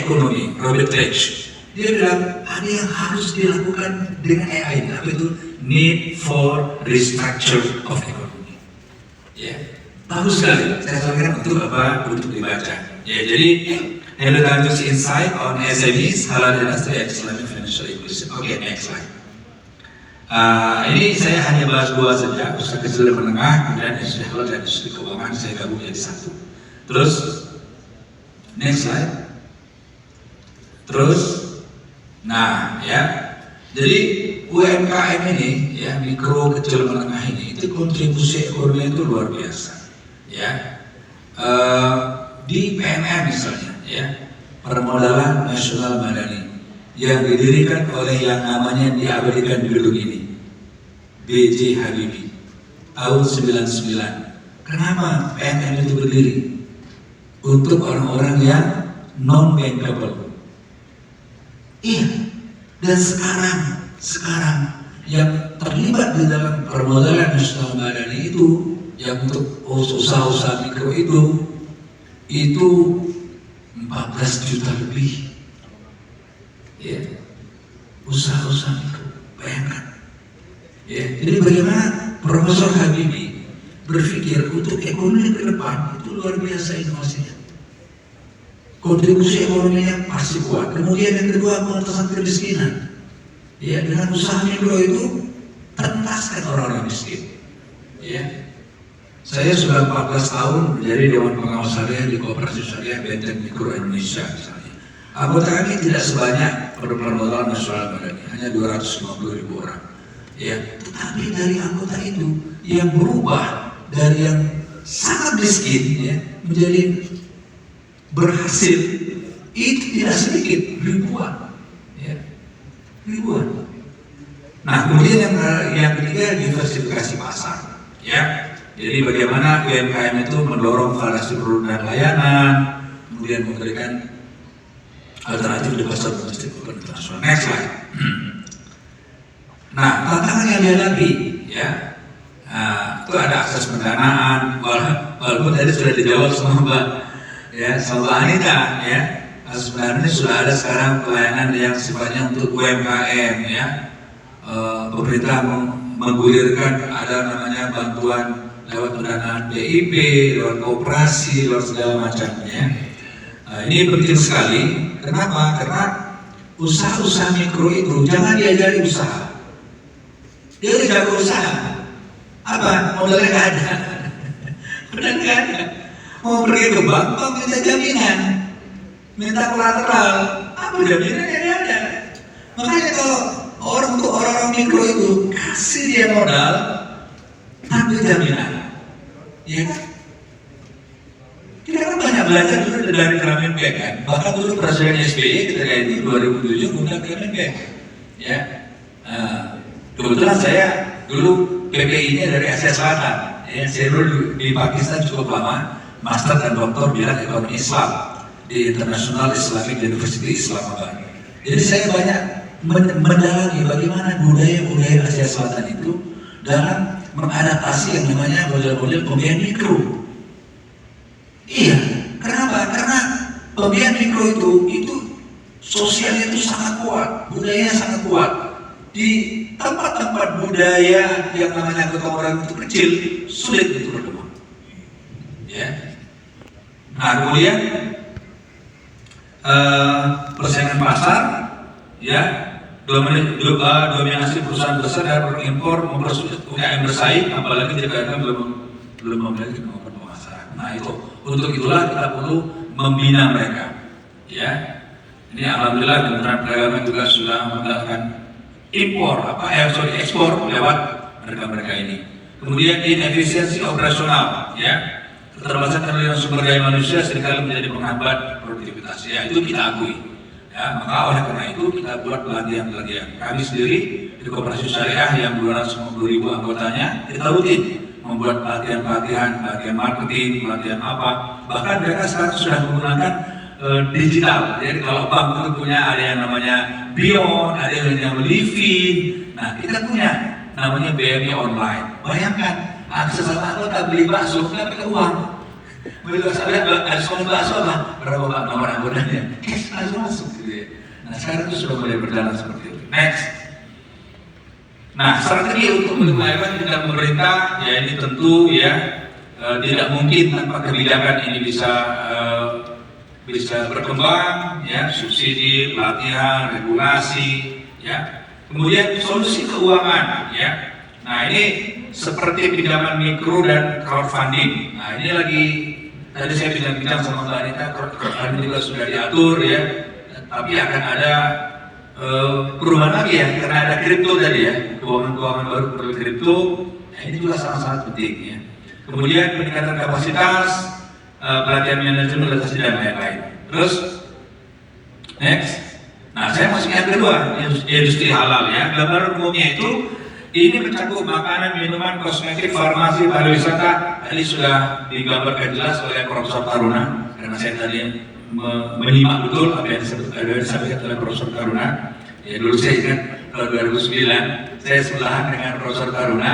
ekonomi, Robert Reich. Dia bilang ada yang harus dilakukan dengan AI. Apa itu? Need for restructure of economy. Ya, bagus sekali. Saya sarankan untuk apa? Untuk dibaca. Ya, jadi Hello Danus Insight on SMEs, Halal Industry and Islamic Financial Inclusion. Oke, next slide. Ini saya hanya bahas dua saja, usaha kecil dan menengah, kemudian industri halal dan industri keuangan saya gabung jadi satu. Terus, next slide. Terus, nah ya, jadi UMKM ini, ya mikro kecil menengah ini, itu kontribusi ekonomi itu luar biasa, ya. Di PNM misalnya, ya, Permodalan Nasional Madani yang didirikan oleh yang namanya diabadikan di gedung ini, B.J. Habibie, tahun 99. Kenapa PNM itu berdiri? Untuk orang-orang yang non-bankable. Iya, dan sekarang yang terlibat di dalam Permodalan Nasional Madani itu, yang untuk usaha-usaha mikro itu 14 juta lebih. Ya, usaha-usaha mikro, bayangkan. Ya, jadi bagaimana Profesor Habibie berpikir untuk ekonomi ke depan itu luar biasa inovasinya. Kontribusi ekonominya pasti kuat. Kemudian yang kedua, pengentasan kemiskinan. Ya, dengan usaha mikro itu tentaskan orang-orang miskin. Ya, saya sudah 14 tahun menjadi Dewan Pengawas Syariah di Koperasi Syariah Benteng Mikro Indonesia misalnya. Anggota kami tidak sebanyak Permodalan Nasional Madani, hanya 250.000 orang. Ya, tetapi dari anggota itu yang berubah dari yang sangat miskin, ya, menjadi berhasil itu tidak sedikit, ribuan, ya, ribuan. Nah, kemudian yang ketiga diversifikasi pasar, ya. Jadi bagaimana UMKM itu mendorong variasi produk dan layanan, kemudian memberikan alternatif di pasar domestik maupun internasional. Next slide. Nah, tantangan yang dihadapi, ya, itu ada akses pendanaan, walaupun tadi sudah dijawab sama Mbak, ya, sama Mbak Anita, ya. Sebenarnya sudah ada sekarang pelayanan yang sifatnya untuk UMKM, ya. Pemerintah menggulirkan ada namanya bantuan lewat pendanaan PIP, lewat koperasi, lewat segala macamnya. Ini penting sekali. Kenapa? Karena usaha-usaha mikro itu jangan diajari usaha. Dia udah jago usaha. Apa? Modalnya nggak ada. Modalnya nggak ada. Mau pergi ke bank, minta jaminan, minta kolateral. Apa jaminan yang ada? Makanya kalau untuk orang-orang mikro itu kasih dia modal, ambil jaminan, ya kan? Kita kan banyak belajar dulu dari Grameen Bank kan, bahkan dulu Presiden SBY ketika itu 2007 mengundang Grameen Bank, ya. Kebetulan saya dulu PPI-nya dari Asia Selatan, ya. Saya dulu di Pakistan cukup lama, master dan doktor bidang ekonomi Islam di International Islamic University Islamabad. Jadi saya banyak mendalami bagaimana budaya-budaya Asia Selatan itu dalam mengadaptasi yang namanya model-model pembiayaan mikro. Iya, kenapa? Karena pembiayaan mikro itu sosialnya itu sangat kuat, budayanya sangat kuat. Di tempat-tempat budaya yang namanya gotong royong itu kecil, sulit untuk berkembang. Ya. Nah, kemudian persaingan pasar, ya, dominasi perusahaan besar dan impor mempersulit UMKM bersaing, apalagi jika belum memiliki kemampuan pemasaran. Nah, itu untuk itulah kita perlu membina mereka. Ya, ini alhamdulillah Kementerian Perdagangan juga sudah mengadakan ekspor lewat mereka ini. Kemudian inefisiensi operasional, ya, keterbatasan aliran sumber daya manusia seringkali menjadi penghambat produktivitas. Ya, itu kita akui. Ya, maka oleh karena itu kita buat pelatihan-pelatihan. Kami sendiri di Koperasi Syariah yang 250.000 anggotanya, kita rutin membuat pelatihan marketing, pelatihan apa. Bahkan mereka sekarang sudah menggunakan digital. Jadi kalau bank itu punya ada yang namanya Beyond, ada yang namanya Livin. Nah, kita punya namanya BMI Online. Bayangkan, akses anggota beli bakso nggak pakai uang. Begitu ada sekolah bakso lah, berapa Pak nomor anggotanya? Langsung masuk gitu ya. Nah sekarang itu sudah mulai berjalan seperti itu. Next. Nah strategi untuk mengupayakan tindak pemerintah ya ini tentu ya tidak mungkin tanpa kebijakan ini bisa berkembang ya, subsidi, latihan, regulasi ya. Kemudian solusi keuangan ya. Nah ini seperti pinjaman mikro dan crowdfunding. Nah ini lagi tadi saya bincang sama Mbak Anita, crowdfunding juga sudah diatur ya, tapi akan ada perubahan lagi ya, karena ada kripto tadi ya, keuangan baru perlu kripto. Nah ini juga sangat-sangat penting ya. Kemudian peningkatan kapasitas, pelatihan manajemen legislasi dan lain-lain. Terus next. Nah saya masuk yang kedua, industri halal ya. Gambaran umumnya itu ini mencakup makanan, minuman, kosmetik, farmasi, pariwisata. Tadi sudah digambarkan jelas oleh Profesor Taruna, karena saya tadi menyimak betul apa yang disampaikan oleh Profesor Taruna. Ya dulu saya ingat tahun 2009 saya sebelahan dengan Profesor Taruna,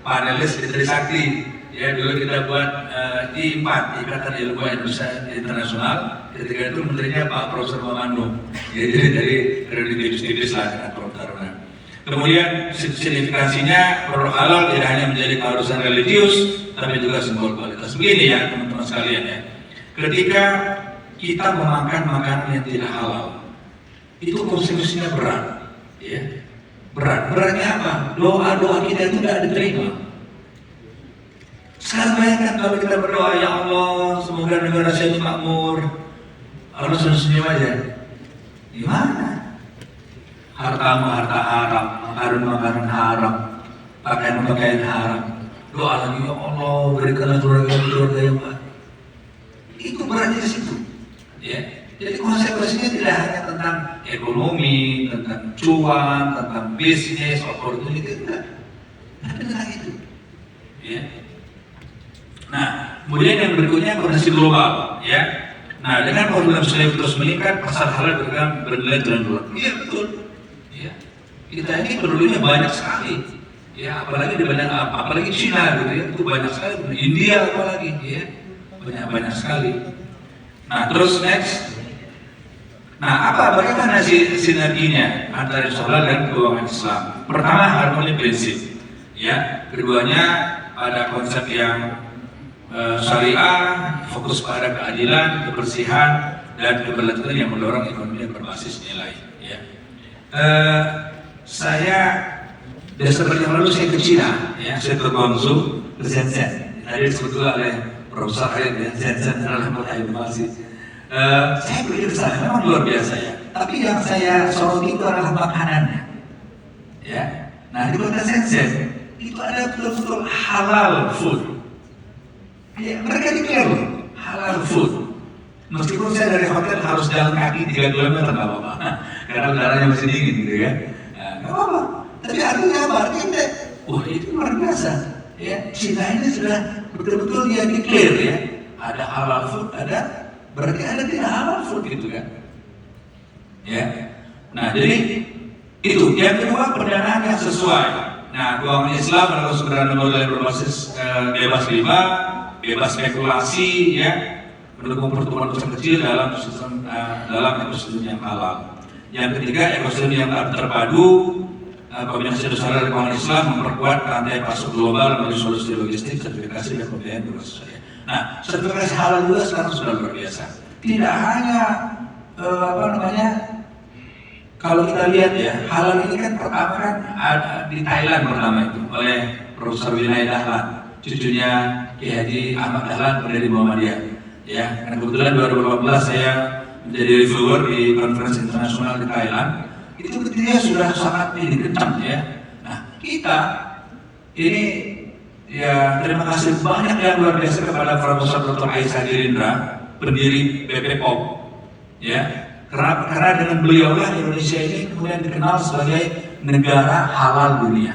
panelis di Trisakti. Ya dulu kita buat I4, Ikatan Ilmu Indonesia Internasional. Ketika itu menterinya Pak Profesor Mamando. Jadi dari Industri lah dengan Profesor Taruna. Kemudian signifikansinya produk halal tidak hanya menjadi keharusan religius, tapi juga simbol kualitas. Begini ya teman-teman sekalian ya. Ketika kita memakan makanan yang tidak halal, itu konsekuensinya berat. Ya. Beratnya apa? Doa kita itu tidak diterima. Sekarang bayangkan kalau kita berdoa, ya Allah, semoga negara saya itu makmur. Allah sudah senyum aja. Gimana? Hartamu harta haram, makanan haram, pakaian haram. Doa lagi, ya Allah, berikanlah keluarga yang baik. Itu beratnya di situ. Ya. Jadi konsekuensinya tidak hanya tentang ekonomi, tentang cuan, tentang bisnis, opportunity, enggak. Ada tentang itu. Ya. Nah, kemudian yang berikutnya kondisi global, ya. Nah, dengan problem Muslim terus meningkat, pasar halal bernilai bulan. Iya betul. Ya. Kita ini penduduknya banyak sekali. Ya, apalagi apalagi Cina gitu ya, itu banyak sekali. India apalagi, ya. Banyak sekali. Nah, terus next. Nah, bagaimana sinerginya antara halal dan keuangan Islam? Pertama, harmoni prinsip. Ya, keduanya ada konsep yang syariah, fokus pada keadilan, kebersihan, dan keberlanjutan yang mendorong ekonomi yang berbasis nilai. Ya. Saya Desember yang lalu saya ke Cina, ya, saya ke Guangzhou, ke Shenzhen. Tadi disebut oleh Profesor Khalid ya, Shenzhen adalah kota inovasi. Saya pergi ke sana, memang luar biasa ya. Tapi yang saya soroti itu adalah makanannya. Ya. Nah di kota Shenzhen itu ada betul-betul halal food. Ya, mereka declare halal food. Meskipun saya dari hotel harus jalan kaki 3 km nggak apa-apa, karena udaranya masih dingin gitu kan. Nggak apa-apa. Tapi artinya apa? Artinya, wah itu luar biasa. Ya, Cina ini sudah betul-betul dia declare ya. Ada halal food, berarti ada tidak halal food gitu kan. Ya. Nah jadi itu. Yang kedua pendanaan yang sesuai. Nah keuangan Islam adalah sumber dana modal yang berbasis bebas riba, bebas spekulasi, ya, mendukung pertumbuhan usaha kecil dalam ekosistem yang halal. Yang ketiga, ekosistem yang terpadu, kombinasi usaha dan keuangan Islam memperkuat rantai pasok global melalui solusi logistik, sertifikasi dan pembiayaan berbasis syariah. Nah, sertifikasi halal juga sekarang sudah luar biasa. Tidak hanya kalau kita lihat ya, halal ini kan pertama kan ada di Thailand pertama itu oleh Profesor Vinay Dahlan, cucunya Kiai Haji Ahmad Dahlan pendiri Muhammadiyah. Ya, karena kebetulan 2018 saya menjadi reviewer di konferensi internasional di Thailand. Itu ketika sudah sangat kencang ya. Nah, kita ini ya terima kasih banyak yang luar biasa kepada Profesor Dr. Aisyah Girindra, pendiri BPOM. Ya, karena dengan beliaulah Indonesia ini kemudian dikenal sebagai negara halal dunia.